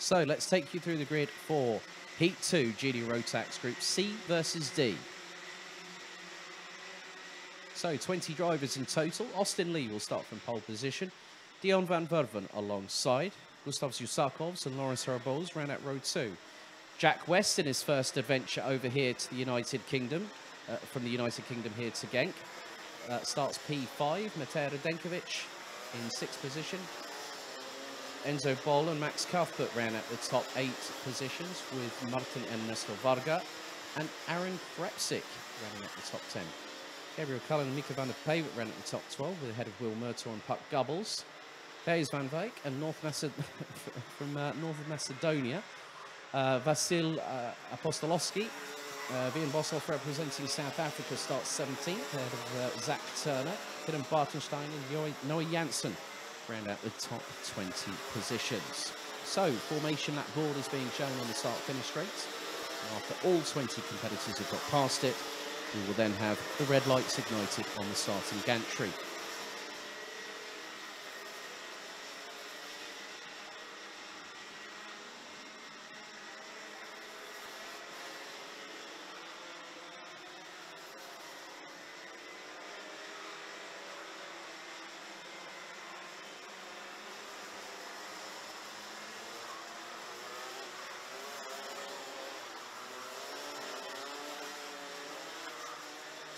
So let's take you through the grid for Heat 2, Junior Rotax Group C versus D. So 20 drivers in total. Austin Lee will start from pole position. Dion van Verven alongside. Gustav Zusakovs and Lawrence Herboz ran at row 2. Jack West in his first adventure over here to the United Kingdom, from the United Kingdom here to Genk. Starts P5, Matej Radenkovic in 6th position. Enzo Boll and Max Cuthbert ran at the top 8 positions with Martin Ernesto Varga and Aaron Krepsik running at the top 10. Gabriel Cullen and Mika van der Peewet ran at the top 12 with ahead of Will Murtaugh and Puck Gubbles. Thijs van Wijk and North Macedonia. Vasil Apostolowski. Vian Boshoff representing South Africa starts 17th ahead of Zach Turner. Willem Bartenstein and Noah Janssen round out the top 20 positions. So, formation lap board is being shown on the start-finish straight. And after all 20 competitors have got past it, we will then have the red lights ignited on the starting gantry.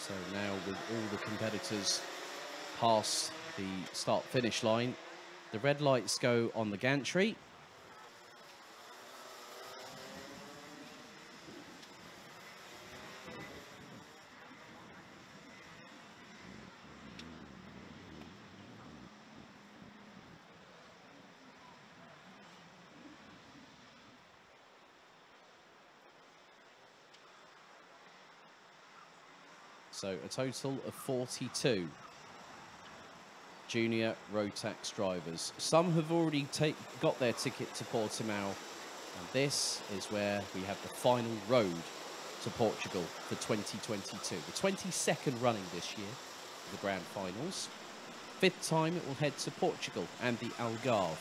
So now with all the competitors past the start-finish line, the red lights go on the gantry. So a total of 42 junior Rotax drivers. Some have already got their ticket to Portimao, and this is where we have the final road to Portugal for 2022. The 22nd running this year for the grand finals. 5th time it will head to Portugal and the Algarve.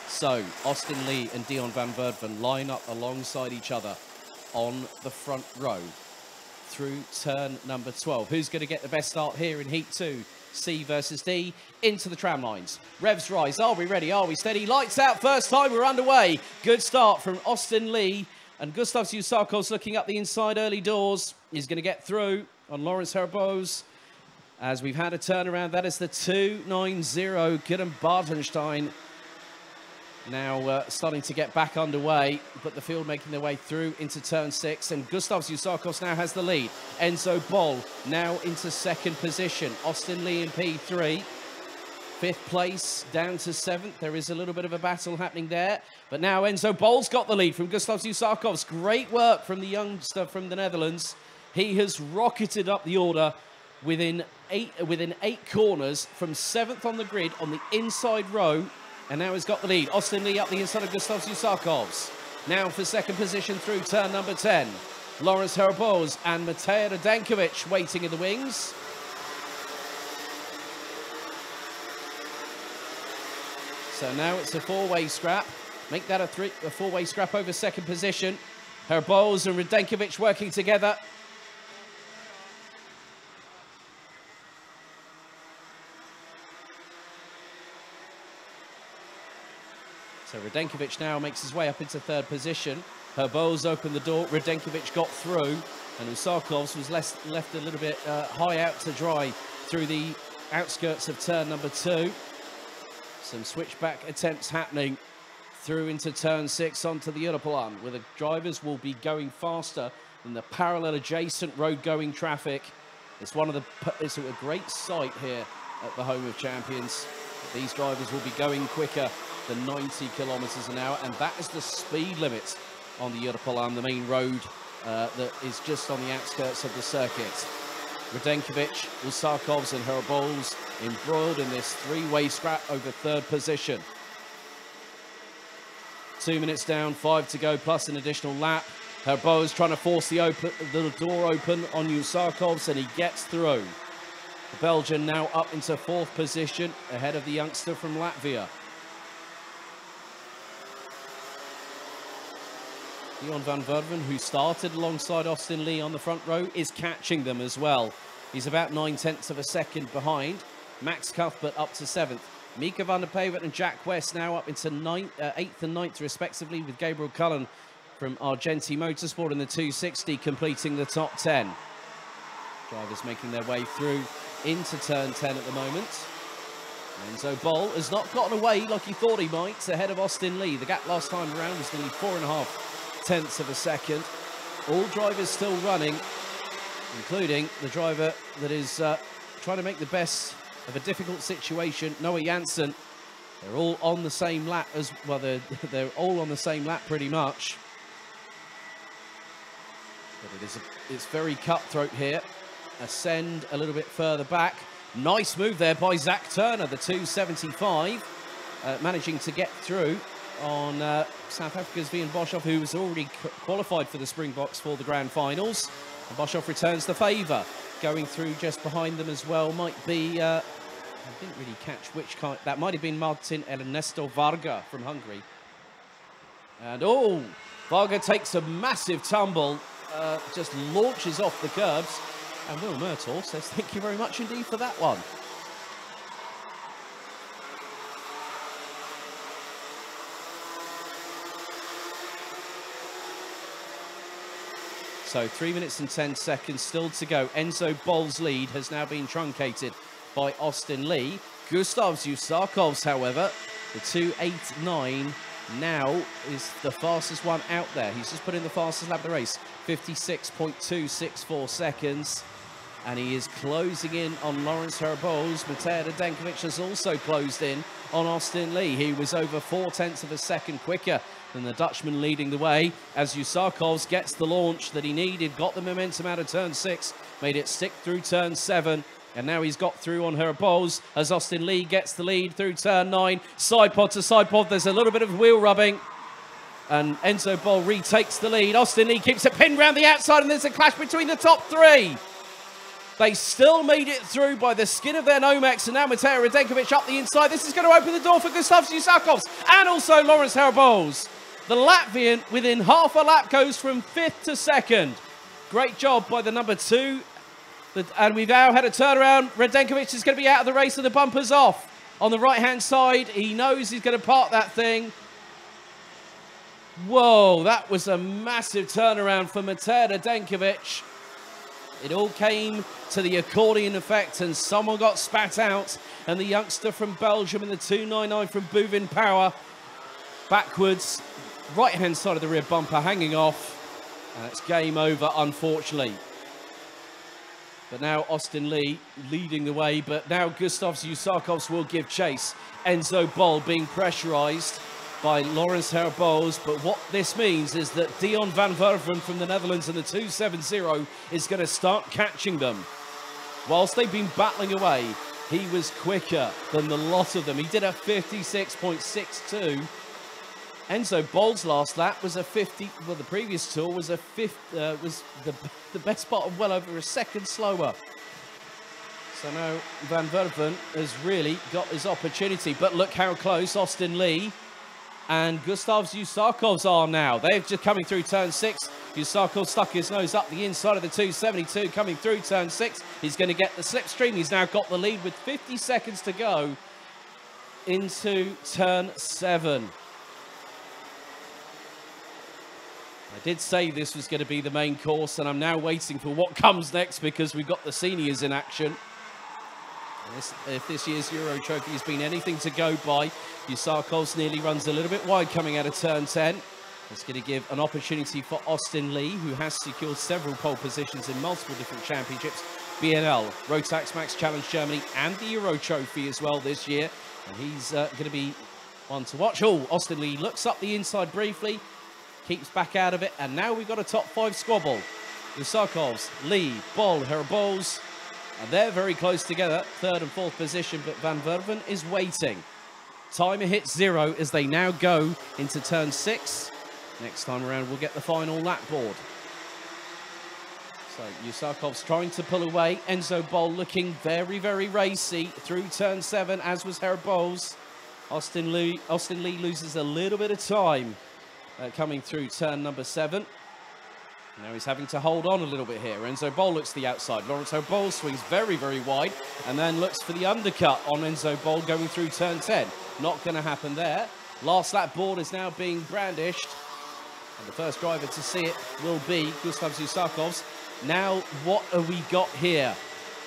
So Austin Lee and Dion van Verven line up alongside each other on the front row through turn number 12. Who's going to get the best start here in Heat 2? C versus D. Into the tram lines. Revs rise. Are we ready? Are we steady? Lights out. First time. We're underway. Good start from Austin Lee. And Gustav Zusakovs looking up the inside early doors. He's going to get through on Lawrence Herboz. As we've had a turnaround. That is the 2.90. Willem Bartenstein now starting to get back underway, but the field making their way through into turn 6, and Gustav Zusakovs now has the lead. Enzo Boll now into 2nd position. Austin Lee in P3. 5th place down to 7th. There is a little bit of a battle happening there, but now Enzo Boll's got the lead from Gustav Zusakovs. Great work from the youngster from the Netherlands. He has rocketed up the order within 8 corners from 7th on the grid on the inside row. And now he's got the lead. Austin Lee up the inside of Gustav Zusakovs. Now for 2nd position through turn number 10. Lawrence Herboz and Matej Radenkovic waiting in the wings. So now it's a 4-way scrap. Make that a 4-way scrap over 2nd position. Herboz and Radenkovic working together. So Radenkovic now makes his way up into 3rd position. Herboz opened the door, Radenkovic got through, and Zusakovs was left a little bit high out to dry through the outskirts of turn number 2. Some switchback attempts happening through into turn 6 onto the Europlan, where the drivers will be going faster than the parallel adjacent road-going traffic. It's a great sight here at the Home of Champions. These drivers will be going quicker than 90 kilometers an hour, and that is the speed limit on the Europlan, the main road that is just on the outskirts of the circuit. Radenkovic, Zusakovs and Herboz embroiled in this 3-way scrap over 3rd position. 2 minutes down, 5 to go, plus an additional lap. Herboz trying to force the door open on Zusakovs, and he gets through. The Belgian now up into 4th position, ahead of the youngster from Latvia. Dion van Verven, who started alongside Austin Lee on the front row, is catching them as well. He's about 9/10 of a second behind. Max Cuthbert up to 7th. Mika van der Pavert and Jack West now up into 8th and 9th respectively, with Gabriel Cullen from Argenti Motorsport in the 260 completing the top 10. Drivers making their way through into turn 10 at the moment. Enzo Bol has not gotten away like he thought he might, ahead of Austin Lee. The gap last time around was nearly 4.5 of a second. All drivers still running, including the driver that is trying to make the best of a difficult situation, Noah Janssen. They're all on the same lap as well. They're all on the same lap pretty much. But it's very cutthroat here. Ascend a little bit further back. Nice move there by Zach Turner, the 275, managing to get through on South Africa's Vian Boshoff, who was already qualified for the Springboks for the Grand Finals. And Boshoff returns the favour. Going through just behind them as well might be, I didn't really catch which kind, that might have been Martin Ernesto Varga from Hungary. And oh, Varga takes a massive tumble, just launches off the curbs. And Will Murtaugh says thank you very much indeed for that one. So 3 minutes and 10 seconds still to go. Enzo Bol's lead has now been truncated by Austin Lee. Gustav Zusarkovs, however, the 2:8.9 now is the fastest one out there. He's just put in the fastest lap of the race, 56.264 seconds. And he is closing in on Lawrence Herboz. Matej Radenkovic has also closed in on Austin Lee. He was over 0.4 of a second quicker than the Dutchman leading the way, as Zusarkovs gets the launch that he needed, got the momentum out of turn 6, made it stick through turn 7, and now he's got through on Herboz as Austin Lee gets the lead through turn 9. Side pod to side pod, there's a little bit of wheel rubbing, and Enzo Bol retakes the lead. Austin Lee keeps it pinned round the outside, and there's a clash between the top 3. They still made it through by the skin of their Nomex, and now Matej Radenkovic up the inside. This is going to open the door for Gustav Zusarkovs and also Lawrence Herboz. The Latvian, within half a lap, goes from 5th to 2nd. Great job by the number 2. And we've now had a turnaround. Radenkovic is going to be out of the race and the bumper's off. On the right-hand side, he knows he's going to park that thing. Whoa, that was a massive turnaround for Matej Radenkovic. It all came to the accordion effect, and someone got spat out, and the youngster from Belgium in the 299 from Buvin Power backwards, right-hand side of the rear bumper hanging off, and it's game over, unfortunately. But now Austin Lee leading the way, but now Gustav Zusarkovs will give chase. Enzo Bol being pressurised by Lawrence Herboz, but what this means is that Dion van Verven from the Netherlands in the 270 is going to start catching them. Whilst they've been battling away, he was quicker than the lot of them. He did a 56.62. Enzo Bol's last lap was a 50. Well, the previous tour was a was the best part of well over a second slower. So now Van Verven has really got his opportunity. But look how close Austin Lee and Gustav Zusarkovs are now. They're just coming through turn 6. Zusarkovs stuck his nose up the inside of the 272, coming through turn 6. He's going to get the slipstream. He's now got the lead with 50 seconds to go into turn 7. I did say this was going to be the main course, and I'm now waiting for what comes next because we've got the seniors in action. If this year's Euro Trophy has been anything to go by, Zusarkovs nearly runs a little bit wide coming out of turn 10. It's going to give an opportunity for Austin Lee, who has secured several pole positions in multiple different championships. BNL, Rotax Max Challenge Germany, and the Euro Trophy as well this year. And he's going to be one to watch. Oh, Austin Lee looks up the inside briefly, keeps back out of it, and now we've got a top 5 squabble. Zusarkovs, Lee, Bol, Herboz, and they're very close together, 3rd and 4th position, but Van Verven is waiting. Timer hits 0 as they now go into turn 6. Next time around, we'll get the final lap board. So Zusarkovs trying to pull away. Enzo Bol looking very, very racy through turn 7, as was Herboz. Austin Lee loses a little bit of time coming through turn number 7. Now he's having to hold on a little bit here. Enzo Bol looks to the outside. Lawrence Herbol swings very, very wide and then looks for the undercut on Enzo Bol going through turn 10. Not going to happen there. Last lap board is now being brandished. And the first driver to see it will be Gustav Zusakovs. Now, what have we got here?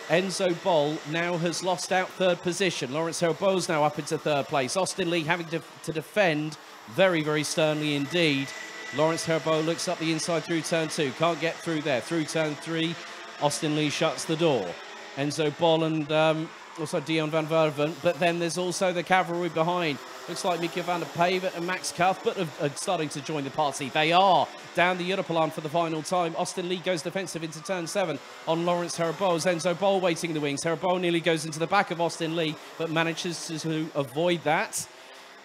Enzo Bol now has lost out third position. Lawrence Herbol's now up into third place. Austin Lee having to defend very, very sternly indeed. Lawrence Herbol looks up the inside through turn 2. Can't get through there. Through turn 3, Austin Lee shuts the door. Enzo Bol and also Dion van Werven. But then there's also the cavalry behind. Looks like Mika van der Pavert and Max Cuthbert are starting to join the party. They are down the Europalan for the final time. Austin Lee goes defensive into turn 7 on Lawrence Herbol. Enzo Bol waiting in the wings. Herbol nearly goes into the back of Austin Lee, but manages to avoid that.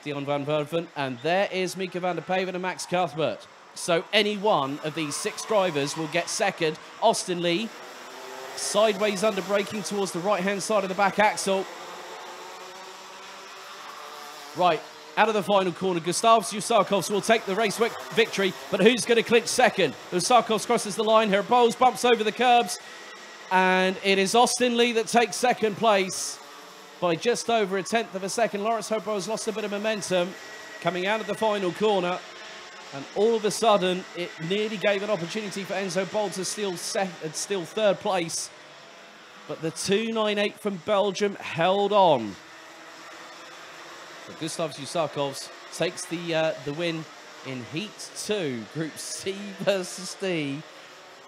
Dion van Werven, and there is Mika van der Pavert and Max Cuthbert. So any one of these 6 drivers will get second. Austin Lee, sideways under braking towards the right-hand side of the back axle. Right, out of the final corner, Gustav Zusakovs will take the race victory, but who's going to clinch second? Zusakovs crosses the line, Herbols bumps over the curbs, and it is Austin Lee that takes second place by just over 1/10 of a second. Lawrence Herbol has lost a bit of momentum coming out of the final corner. And all of a sudden, it nearly gave an opportunity for Enzo Bol to steal third place. But the 298 from Belgium held on. But Gustav Zusakovs takes the win in Heat 2, Group C versus D.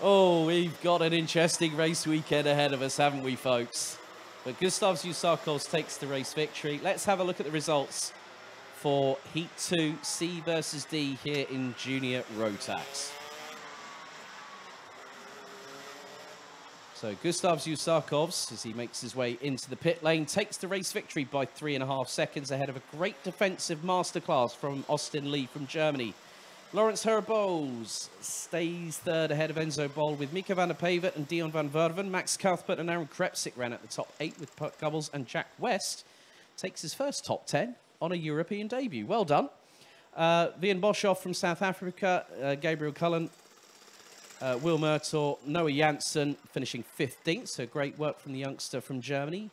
Oh, we've got an interesting race weekend ahead of us, haven't we, folks? But Gustav Zusakovs takes the race victory. Let's have a look at the results for Heat 2, C versus D here in Junior Rotax. So Gustav Zusakovs, as he makes his way into the pit lane, takes the race victory by 3.5 seconds ahead of a great defensive masterclass from Austin Lee from Germany. Lawrence Herbols stays third ahead of Enzo Bol with Mika van der Pavert and Dion van Werven. Max Cuthbert and Aaron Krepsik ran at the top 8 with Puck Gubbles, and Jack West takes his first top 10 on a European debut. Well done. Vian Boshoff from South Africa, Gabriel Cullen, Will Murtaugh, Noah Janssen finishing 15th, so great work from the youngster from Germany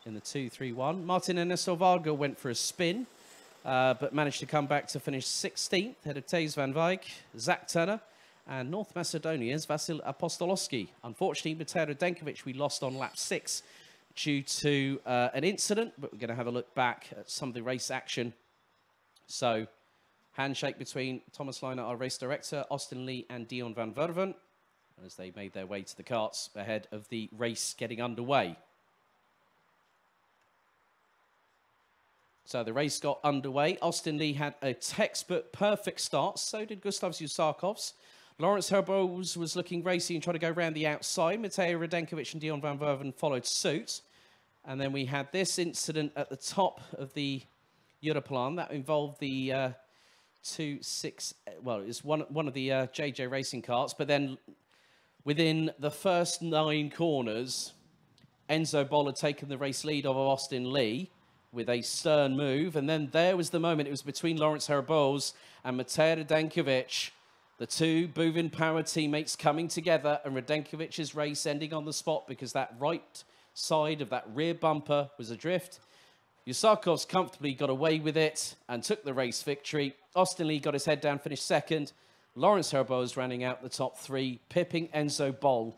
in the 2-3-1. Martin Ernesto Varga went for a spin, but managed to come back to finish 16th, ahead of Thijs van Wijk, Zach Turner, and North Macedonia's Vasil Apostolowski. Unfortunately, Mateo Radenkovic we lost on lap 6 due to an incident, but we're going to have a look back at some of the race action. So, handshake between Thomas Leiner, our race director, Austin Lee and Dion van Werven, as they made their way to the karts ahead of the race getting underway. So the race got underway. Austin Lee had a textbook perfect start. So did Gustav Zusakovs. Lawrence Herbol was looking racy and trying to go around the outside. Mateo Radenkovic and Dion van Werven followed suit. And then we had this incident at the top of the Europlan that involved the well, it was one of the JJ Racing karts. But then within the first 9 corners, Enzo Bol had taken the race lead over Austin Lee with a stern move. And then there was the moment. It was between Lawrence Herbols and Mateo Radenkovic. The two Buvin Power teammates coming together, and Radenkovic's race ending on the spot because that right side of that rear bumper was adrift. Zusakovs comfortably got away with it and took the race victory. Austin Lee got his head down, finished second. Lawrence Herbol running out the top 3, pipping Enzo Bol